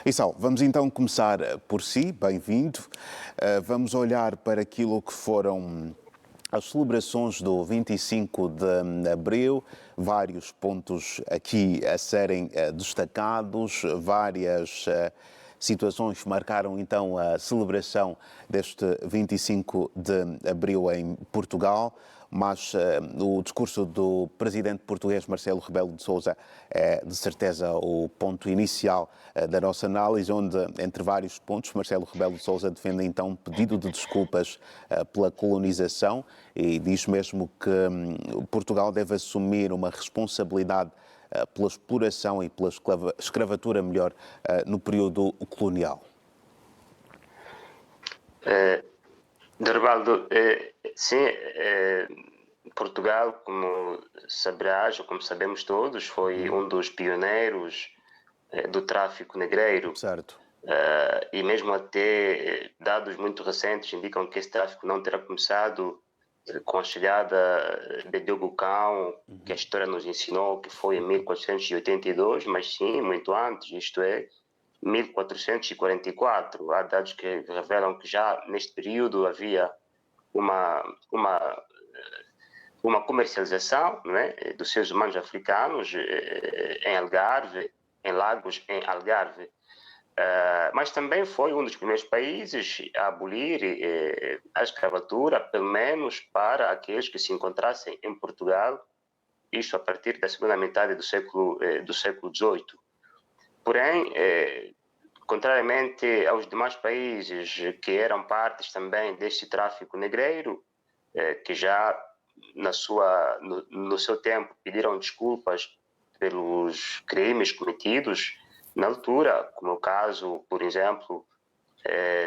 Isal, vamos então começar por si, bem-vindo. Vamos olhar para aquilo que foram as celebrações do 25 de Abril, vários pontos aqui a serem destacados, várias situações marcaram então a celebração deste 25 de Abril em Portugal, mas o discurso do presidente português Marcelo Rebelo de Sousa é de certeza o ponto inicial da nossa análise, onde, entre vários pontos, Marcelo Rebelo de Sousa defende então um pedido de desculpas pela colonização e diz mesmo que Portugal deve assumir uma responsabilidade pela exploração e pela escravatura, melhor, no período colonial. Dorvaldo, sim, Portugal, como saberás, ou como sabemos todos, foi um dos pioneiros do tráfico negreiro. Certo. E mesmo até dados muito recentes indicam que esse tráfico não terá começado com a chegada de Diogo Cão, que a história nos ensinou que foi em 1482, mas sim, muito antes, isto é, 1444. Há dados que revelam que já neste período havia uma comercialização, não é, dos seres humanos africanos em Algarve, em Lagos, em Algarve. Mas também foi um dos primeiros países a abolir a escravatura, pelo menos para aqueles que se encontrassem em Portugal, isto a partir da segunda metade do século XVIII. Porém, contrariamente aos demais países que eram partes também deste tráfico negreiro, que já no seu tempo pediram desculpas pelos crimes cometidos na altura, como o caso, por exemplo,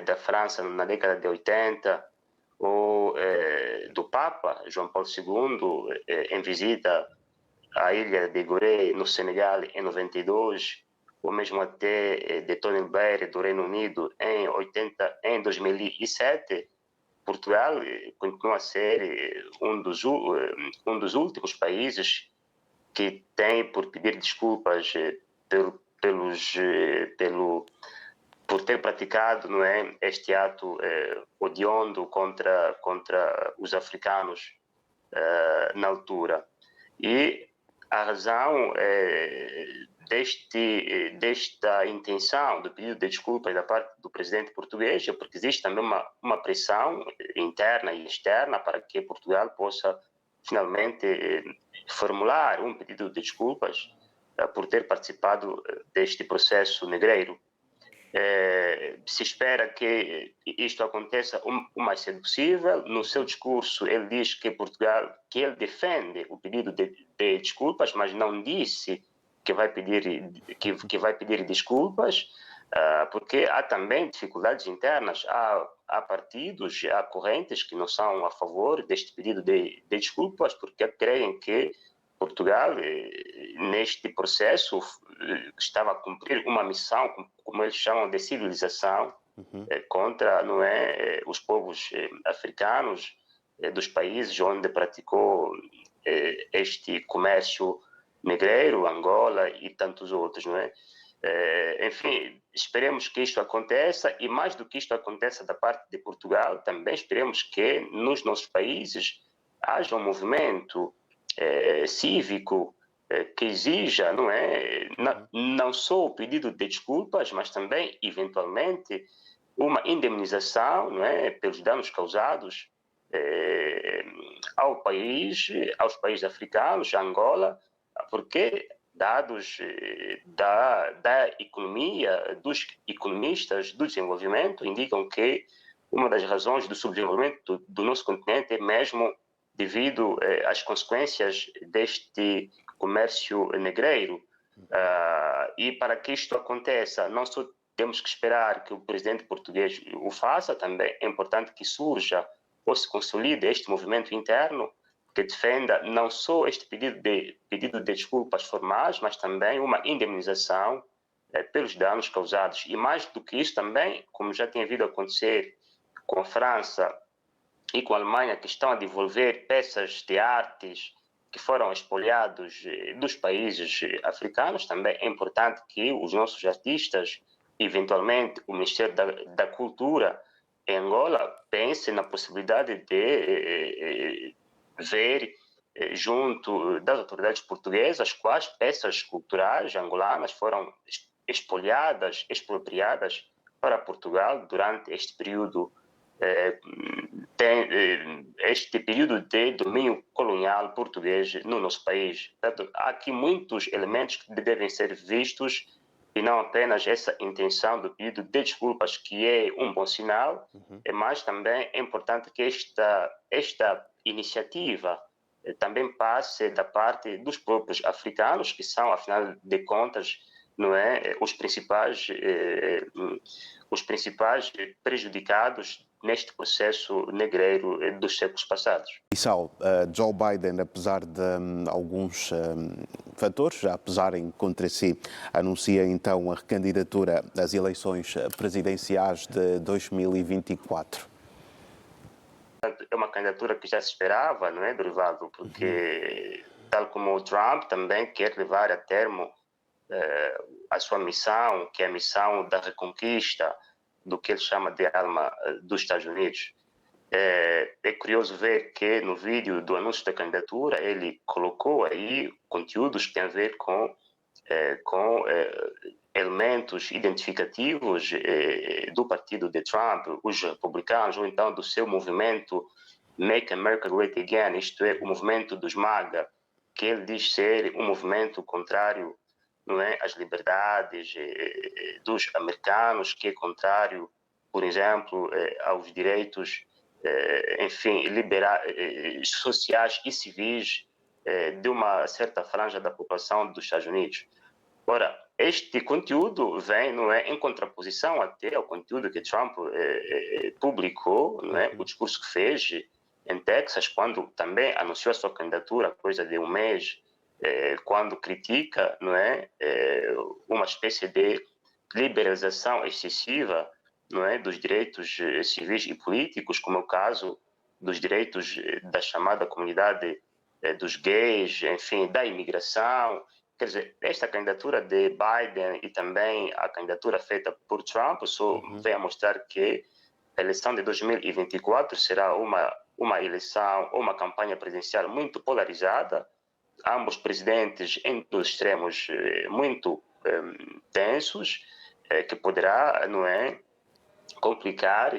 da França na década de 80, ou do Papa João Paulo II em visita à ilha de Gorée, no Senegal, em 92, ou mesmo até de Tony Blair, do Reino Unido, em 2007, Portugal continua a ser um dos últimos países que tem por pedir desculpas por ter praticado, não é, este ato odiondo contra os africanos na altura. E a razão desta intenção do pedido de desculpas da parte do presidente português é porque existe também uma pressão interna e externa para que Portugal possa finalmente formular um pedido de desculpas por ter participado deste processo negreiro. Se espera que isto aconteça o mais cedo possível. No seu discurso ele diz que Portugal, que ele defende o pedido de desculpas, mas não disse que vai pedir desculpas, porque há também dificuldades internas. Há partidos, há correntes que não são a favor deste pedido de desculpas, porque creem que Portugal, neste processo, estava a cumprir uma missão, como eles chamam de civilização, contra, não é, os povos africanos dos países onde praticou este comércio negreiro, Angola e tantos outros, não é? Enfim, esperemos que isto aconteça, e mais do que isto aconteça da parte de Portugal, também esperemos que nos nossos países haja um movimento cívico que exija, não é, não só o pedido de desculpas, mas também, eventualmente, uma indemnização, não é, pelos danos causados aos países africanos, a Angola, porque dados da economia, dos economistas do desenvolvimento, indicam que uma das razões do subdesenvolvimento do nosso continente é mesmo devido às consequências deste comércio negreiro. E para que isto aconteça, não só temos que esperar que o presidente português o faça, também é importante que surja ou se consolide este movimento interno que defenda não só este pedido de desculpas formais, mas também uma indemnização pelos danos causados. E mais do que isso também, como já tem vindo a acontecer com a França e com a Alemanha, que estão a devolver peças de artes que foram expoliados dos países africanos, também é importante que os nossos artistas eventualmente o Ministério da Cultura em Angola pense na possibilidade de ver junto das autoridades portuguesas quais peças culturais angolanas foram expoliadas, expropriadas para Portugal durante este período este período de domínio colonial português no nosso país. Portanto, há aqui muitos elementos que devem ser vistos e não apenas essa intenção do pedido de desculpas, que é um bom sinal, mas também é importante que esta iniciativa também passe da parte dos próprios africanos, que são, afinal de contas, não é, os principais prejudicados neste processo negreiro dos séculos passados. Issao, Joe Biden, apesar de alguns fatores já pesarem contra si, anuncia então a recandidatura às eleições presidenciais de 2024. É uma candidatura que já se esperava, não é, Dorivaldo? Porque, tal como o Trump, também quer levar a termo a sua missão, que é a missão da reconquista do que ele chama de alma dos Estados Unidos. É curioso ver que no vídeo do anúncio da candidatura ele colocou aí conteúdos que têm a ver com elementos identificativos do partido de Trump, os republicanos, ou então do seu movimento Make America Great Again, isto é, o movimento dos MAGA, que ele diz ser um movimento contrário, não é, às liberdades dos americanos, que é contrário, por exemplo, aos direitos, enfim, sociais e civis de uma certa franja da população dos Estados Unidos. Ora, este conteúdo vem, não é, em contraposição até ao conteúdo que Trump publicou, não é, o discurso que fez em Texas, quando também anunciou a sua candidatura, coisa de um mês, quando critica, não é, uma espécie de liberalização excessiva, não é, dos direitos civis e políticos, como é o caso dos direitos da chamada comunidade dos gays, enfim, da imigração. Quer dizer, esta candidatura de Biden e também a candidatura feita por Trump só vem a mostrar que a eleição de 2024 será uma eleição ou uma campanha presidencial muito polarizada, ambos presidentes em dois extremos muito tensos, que poderá, não é, complicar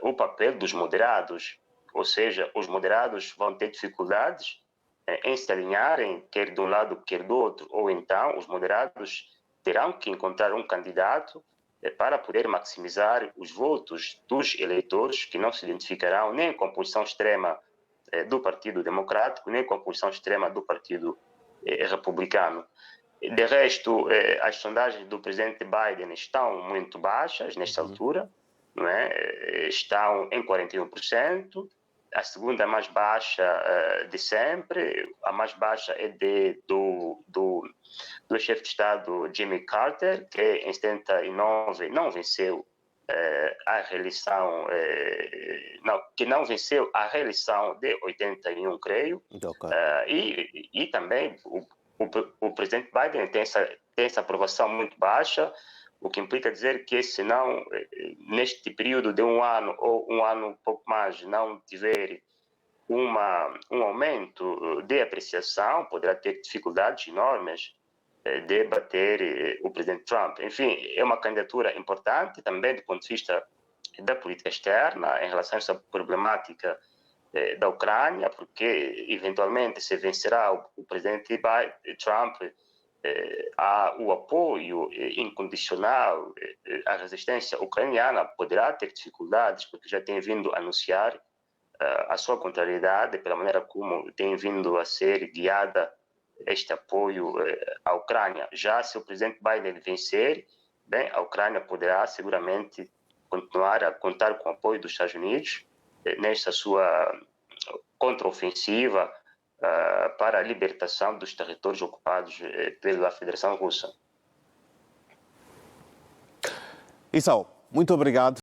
o papel dos moderados, ou seja, os moderados vão ter dificuldades em se alinharem, quer de um lado, quer do outro, ou então os moderados terão que encontrar um candidato para poder maximizar os votos dos eleitores que não se identificarão nem com a posição extrema do Partido Democrático, nem com a posição extrema do Partido Republicano. De resto, as sondagens do presidente Biden estão muito baixas nesta altura, não é? Estão em 41%. A segunda mais baixa de sempre, a mais baixa é do chefe de Estado Jimmy Carter, que em 79 não venceu a reeleição, que não venceu a reeleição de 81, creio. Okay. E também o presidente Biden tem essa aprovação muito baixa, o que implica dizer que se não, neste período de um ano ou um ano um pouco mais, não tiver um aumento de apreciação, poderá ter dificuldades enormes de bater o presidente Trump. Enfim, é uma candidatura importante também do ponto de vista da política externa em relação a essa problemática da Ucrânia, porque eventualmente se vencerá o presidente Trump, há o apoio incondicional à resistência ucraniana, poderá ter dificuldades, porque já tem vindo a anunciar a sua contrariedade pela maneira como tem vindo a ser guiada este apoio à Ucrânia. Já se o presidente Biden vencer, bem, a Ucrânia poderá seguramente continuar a contar com o apoio dos Estados Unidos nesta sua contraofensiva para a libertação dos territórios ocupados pela Federação Russa. Issao, muito obrigado.